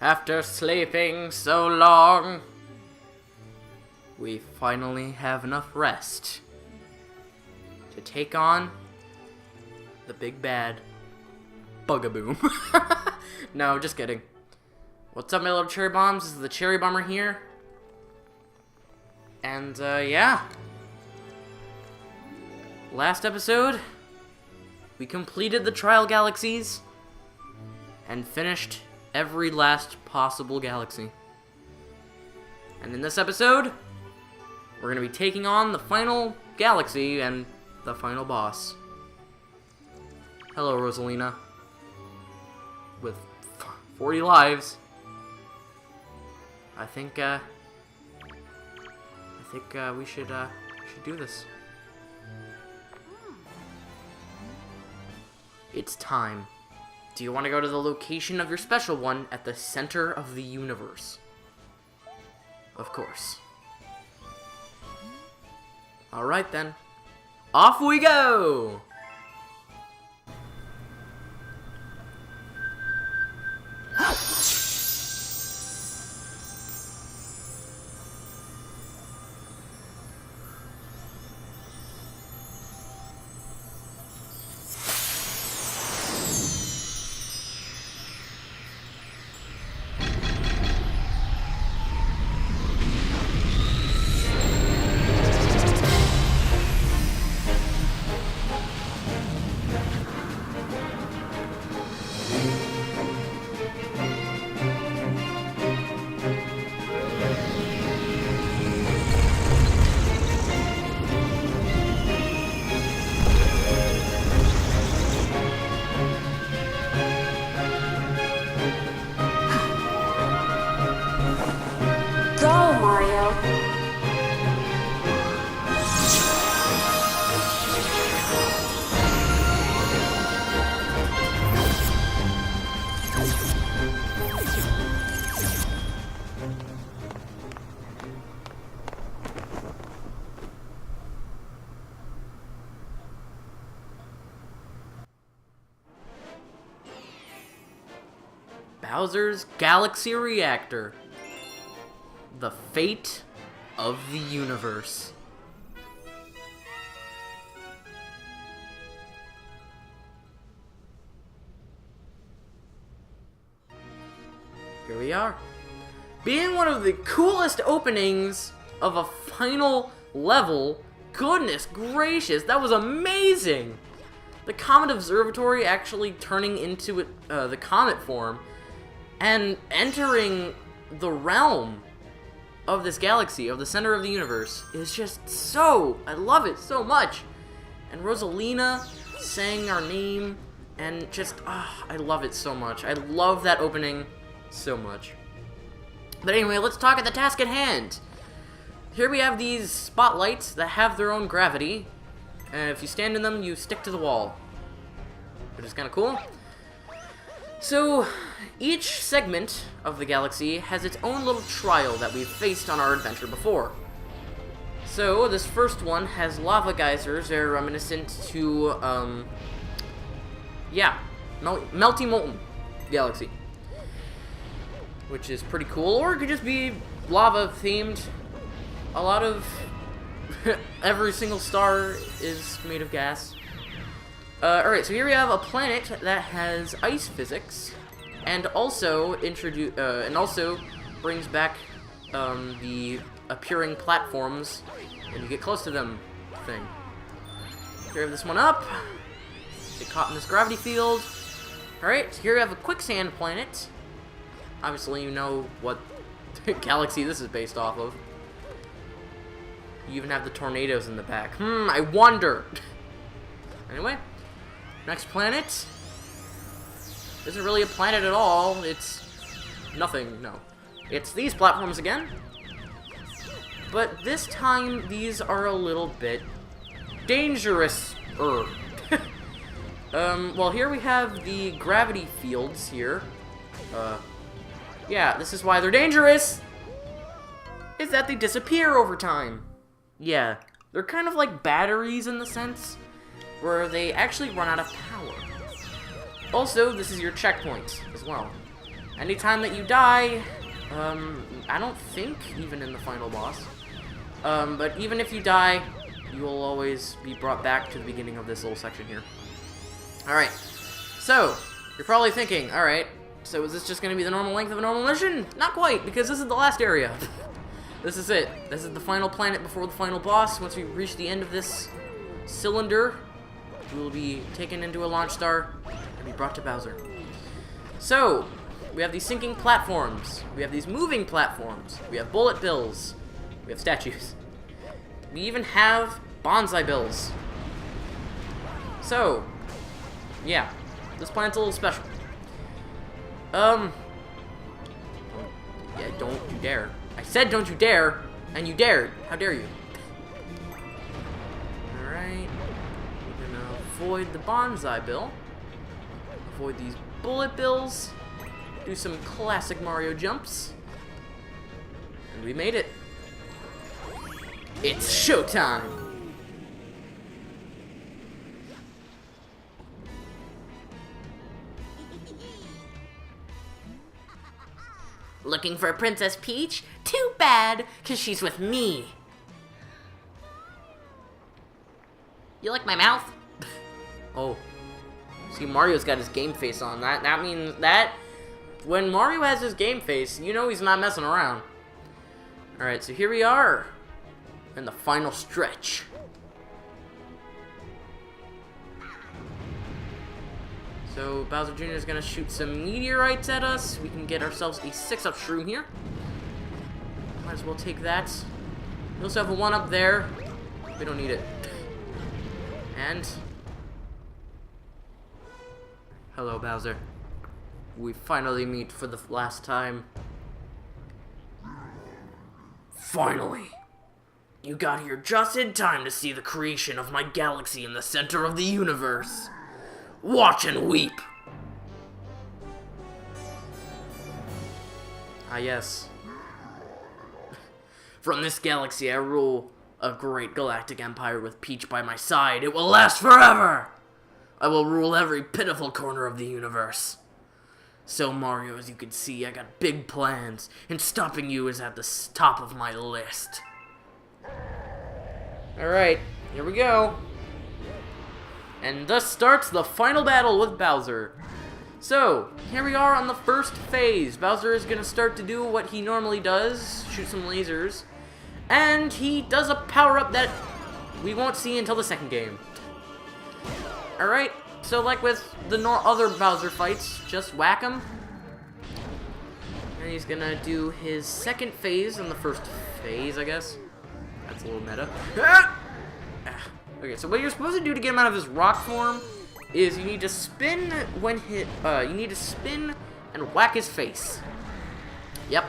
After sleeping so long, we finally have enough rest to take on the big bad Bugaboom. No, just kidding. What's up, my little cherry bombs? This is the Cherry Bomber here. And, yeah. Last episode, we completed the Trial Galaxies and finished every last possible galaxy. And in this episode, we're going to be taking on the final galaxy and the final boss. Hello, Rosalina. With 40 lives. I think we should do this. It's time. Do you want to go to the location of your special one at the center of the universe? Of course. Alright then. Off we go! Bowser's Galaxy Reactor. The fate of the universe. Here we are. Being one of the coolest openings of a final level. Goodness gracious, that was amazing! The Comet Observatory actually turning into the Comet form and entering the realm of this galaxy, of the center of the universe, is just so... I love it so much! And Rosalina saying our name, and just... I love it so much. I love that opening so much. But anyway, let's talk at the task at hand. Here we have these spotlights that have their own gravity, and if you stand in them, you stick to the wall. Which is kind of cool. So, each segment of the galaxy has its own little trial that we've faced on our adventure before. So, this first one has lava geysers. They're reminiscent to, Melty Molten Galaxy. Which is pretty cool, or it could just be lava themed. A lot of every single star is made of gas. Alright, so here we have a planet that has ice physics, and also brings back the appearing platforms when you get close to them thing. Here we have this one up. Get caught in this gravity field. Alright, so here we have a quicksand planet. Obviously you know what galaxy this is based off of. You even have the tornadoes in the back. I wonder. Anyway, next planet isn't really a planet at all. It's nothing, no. It's these platforms again. But this time, these are a little bit dangerous-er. Well, here we have the gravity fields here. Yeah, this is why they're dangerous. Is that they disappear over time. Yeah, they're kind of like batteries in the sense where they actually run out of power. Also, this is your checkpoint as well. Anytime that you die, I don't think even in the final boss, but even if you die, you will always be brought back to the beginning of this little section here. Alright, so, you're probably thinking, alright, so is this just going to be the normal length of a normal mission? Not quite, because this is the last area. This is it. This is the final planet before the final boss. Once we reach the end of this cylinder, we will be taken into a launch star and be brought to Bowser. So, we have these sinking platforms. We have these moving platforms. We have bullet bills. We have statues. We even have bonsai bills. So, yeah, this planet's a little special. Yeah, don't you dare. I said don't you dare, and you dared. How dare you? Alright, we're gonna avoid the bonsai bill. Avoid these bullet bills. Do some classic Mario jumps. And we made it. It's showtime! Looking for Princess Peach? Too bad, 'cause she's with me. You like my mouth? Oh. See, Mario's got his game face on. That means that when Mario has his game face, you know he's not messing around. Alright, so here we are in the final stretch. So Bowser Jr. is going to shoot some meteorites at us. We can get ourselves a 6-up shroom here. Might as well take that. We also have a 1-up there. We don't need it. And hello, Bowser. We finally meet for the last time. Finally! You got here just in time to see the creation of my galaxy in the center of the universe. Watch and weep! Ah, yes. From this galaxy I rule a great galactic empire with Peach by my side. It will last forever! I will rule every pitiful corner of the universe. So, Mario, as you can see, I got big plans, and stopping you is at the top of my list. Alright, here we go. And thus starts the final battle with Bowser. So, here we are on the first phase. Bowser is going to start to do what he normally does, shoot some lasers. And he does a power-up that we won't see until the second game. Alright, so like with the other Bowser fights, just whack him. And he's going to do his second phase in the first phase, I guess. That's a little meta. Okay, so what you're supposed to do to get him out of his rock form is you need to spin when hit. You need to spin and whack his face. Yep.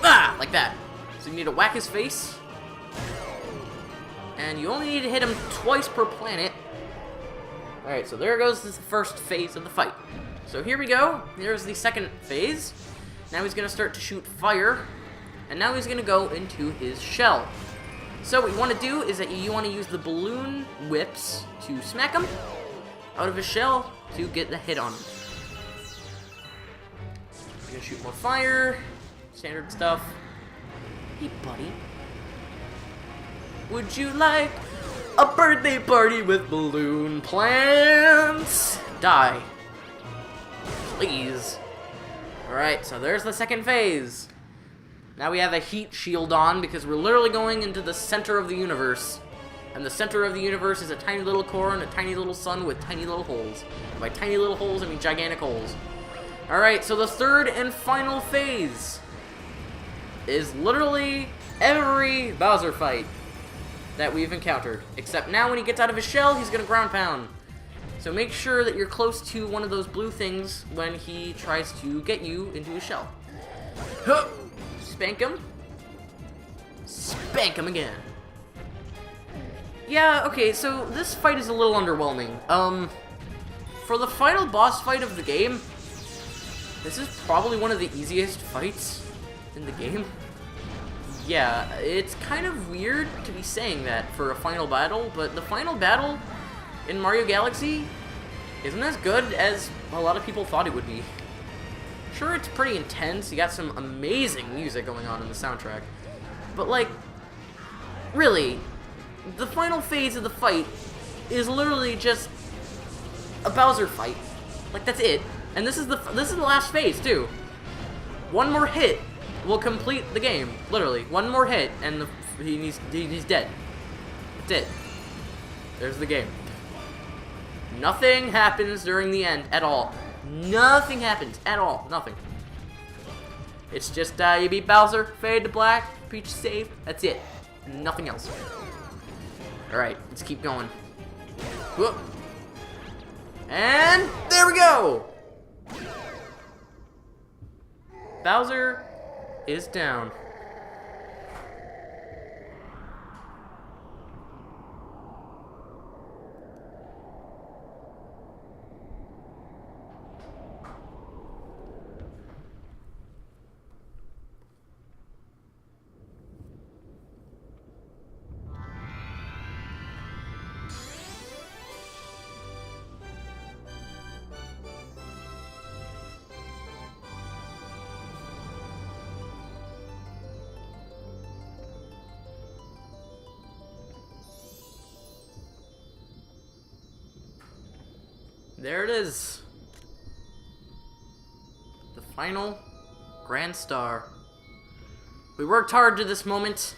Ah, like that. So you need to whack his face, and you only need to hit him twice per planet. All right, so there goes the first phase of the fight. So here we go. Here's the second phase. Now he's gonna start to shoot fire, and now he's gonna go into his shell. So what you want to do is that you want to use the balloon whips to smack him out of his shell to get the hit on him. You're going to shoot more fire, standard stuff. Hey, buddy. Would you like a birthday party with balloon plants? Die. Please. Alright, so there's the second phase. Now we have a heat shield on because we're literally going into the center of the universe. And the center of the universe is a tiny little core and a tiny little sun with tiny little holes. By tiny little holes, I mean gigantic holes. Alright, so the third and final phase is literally every Bowser fight that we've encountered. Except now when he gets out of his shell, he's gonna ground pound. So make sure that you're close to one of those blue things when he tries to get you into his shell. Huh. Spank him. Spank him again. Yeah, okay, so this fight is a little underwhelming. For the final boss fight of the game, this is probably one of the easiest fights in the game. Yeah, it's kind of weird to be saying that for a final battle, but the final battle in Mario Galaxy isn't as good as a lot of people thought it would be. Sure, it's pretty intense. You got some amazing music going on in the soundtrack. But, like, really, the final phase of the fight is literally just a Bowser fight. Like, that's it. And this is the last phase, too. One more hit will complete the game. Literally, one more hit, and he's dead. That's it. There's the game. Nothing happens during the end at all. Nothing happens at all. Nothing. It's just you beat Bowser, fade to black, Peach save. That's it. Nothing else. Alright, let's keep going. Whoop. And there we go! Bowser is down. There it is. The final Grand Star. We worked hard to this moment.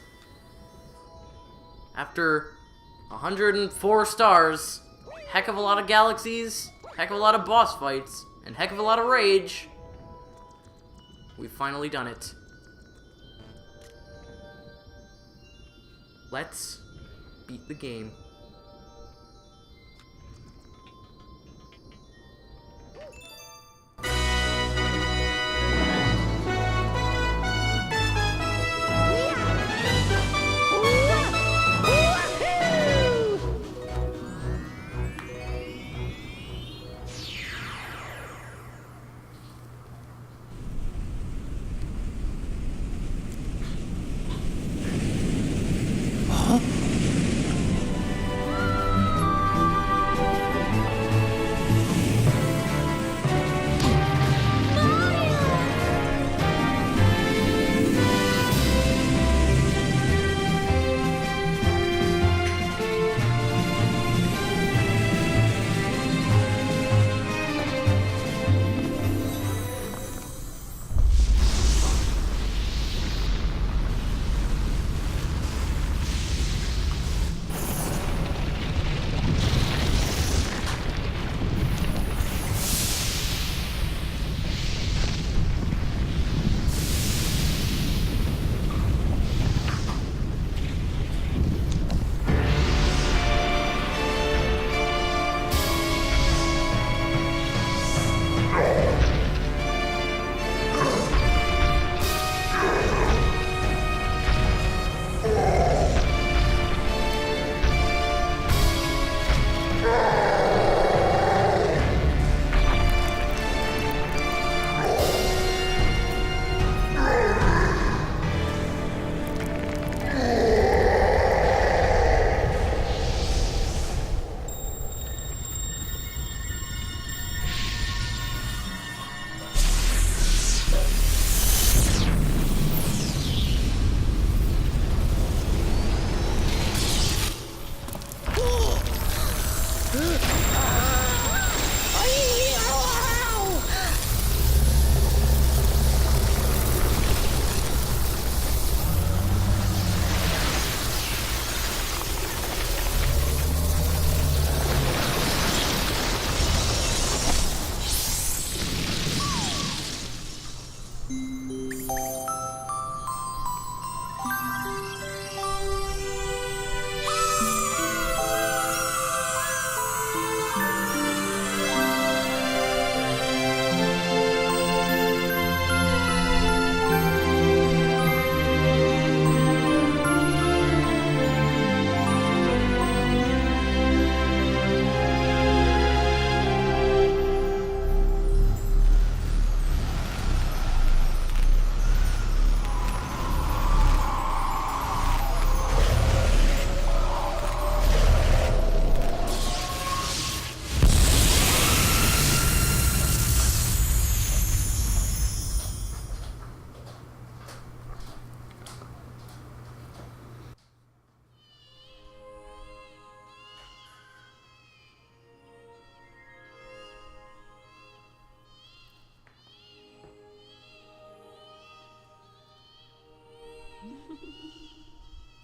After 104 stars, heck of a lot of galaxies, heck of a lot of boss fights, and heck of a lot of rage, we've finally done it. Let's beat the game.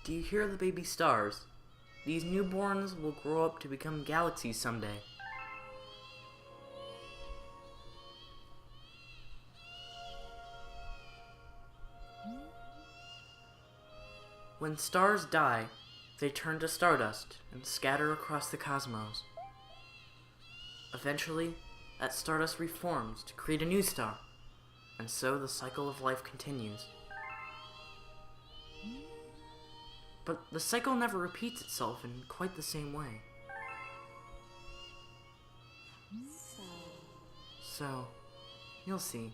Do you hear the baby stars? These newborns will grow up to become galaxies someday. When stars die, they turn to stardust and scatter across the cosmos. Eventually, that stardust reforms to create a new star, and so the cycle of life continues. But the cycle never repeats itself in quite the same way. So, you'll see.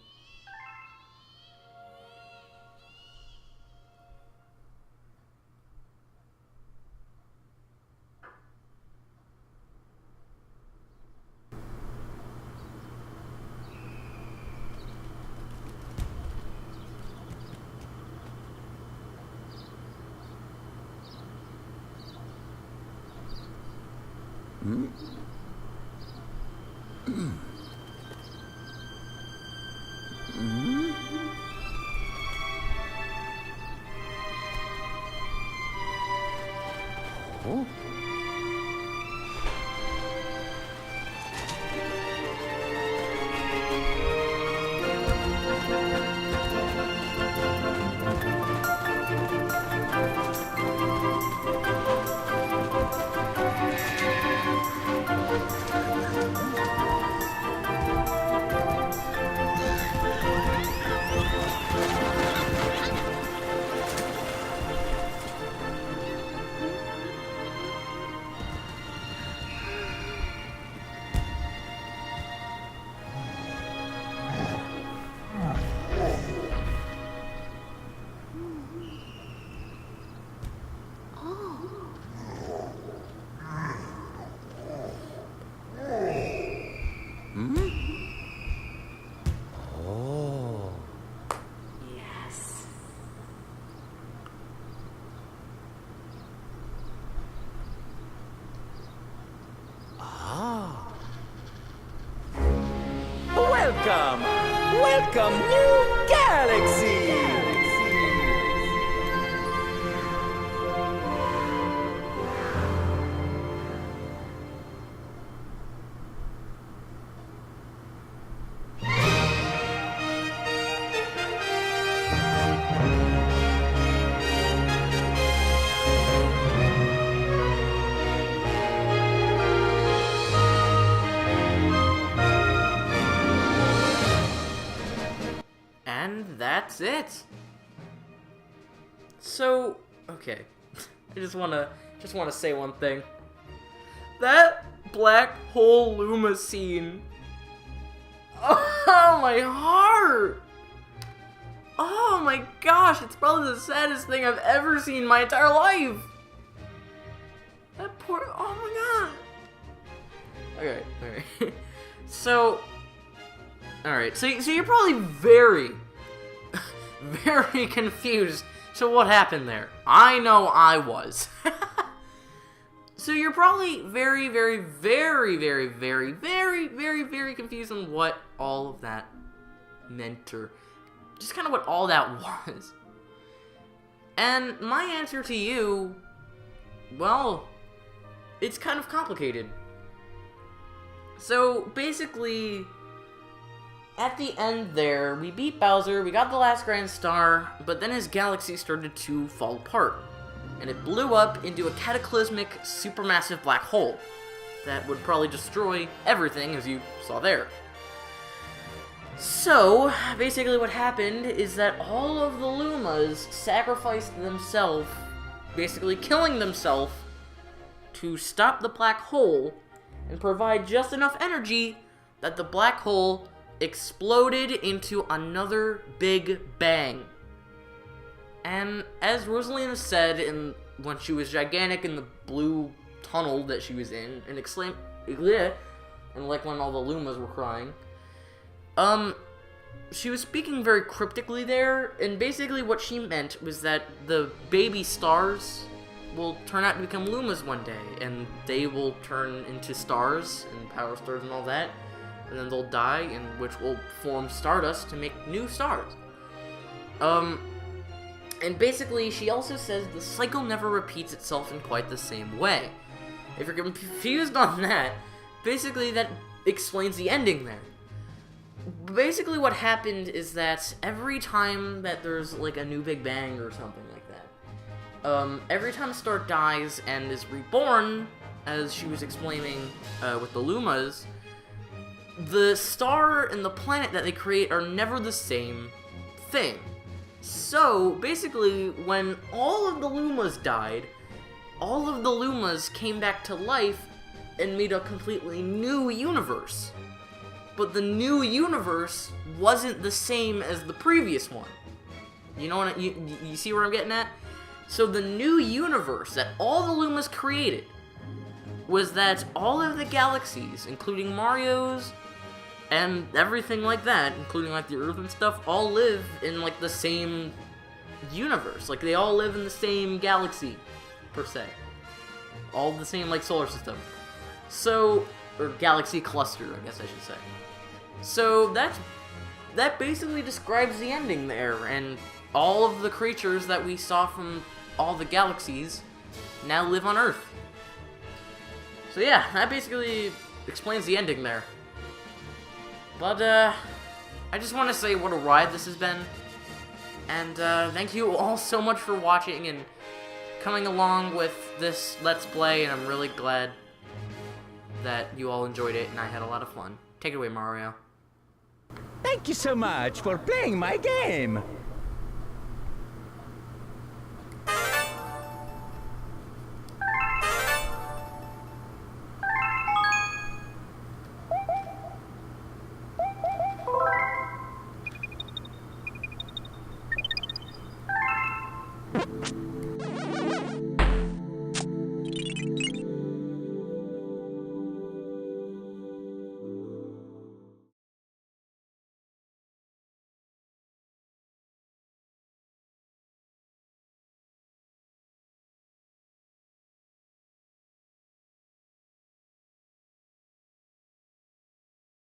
Oh. Yes. Welcome! Welcome, new galaxy! And that's it. So, okay. I just wanna say one thing. That black hole Luma scene. Oh, my heart. Oh my gosh, it's probably the saddest thing I've ever seen in my entire life. That poor, oh my god. Okay. So, alright, so you're probably very, very confused. So what happened there? I know I was. So you're probably very, very, very, very, very, very, very, very confused on what all of that meant, or just kind of what all that was. And my answer to you, well, it's kind of complicated. So basically, at the end there, we beat Bowser, we got the last Grand Star, but then his galaxy started to fall apart, and it blew up into a cataclysmic, supermassive black hole that would probably destroy everything, as you saw there. So, basically what happened is that all of the Lumas sacrificed themselves, basically killing themselves, to stop the black hole and provide just enough energy that the black hole exploded into another Big Bang. And as Rosalina said when she was gigantic in the blue tunnel that she was in, and exclaimed, and like when all the Lumas were crying, she was speaking very cryptically there, and basically what she meant was that the baby stars will turn out to become Lumas one day, and they will turn into stars, and power stars and all that, and then they'll die, and which will form stardust to make new stars. And basically, she also says the cycle never repeats itself in quite the same way. If you're confused on that, basically that explains the ending there. Basically what happened is that every time that there's like a new Big Bang or something like that, every time a star dies and is reborn, as she was explaining with the Lumas, the star and the planet that they create are never the same thing. So, basically, when all of the Lumas died, all of the Lumas came back to life and made a completely new universe. But the new universe wasn't the same as the previous one. You know what you see where I'm getting at? So the new universe that all the Lumas created was that all of the galaxies, including Mario's and everything like that, including like the Earth and stuff, all live in like the same universe. Like they all live in the same galaxy, per se. All the same like solar system. So, or galaxy cluster, I guess I should say. So that basically describes the ending there, and all of the creatures that we saw from all the galaxies now live on Earth. So yeah, that basically explains the ending there. But, I just want to say what a ride this has been. And, thank you all so much for watching and coming along with this Let's Play, and I'm really glad that you all enjoyed it and I had a lot of fun. Take it away, Mario. Thank you so much for playing my game.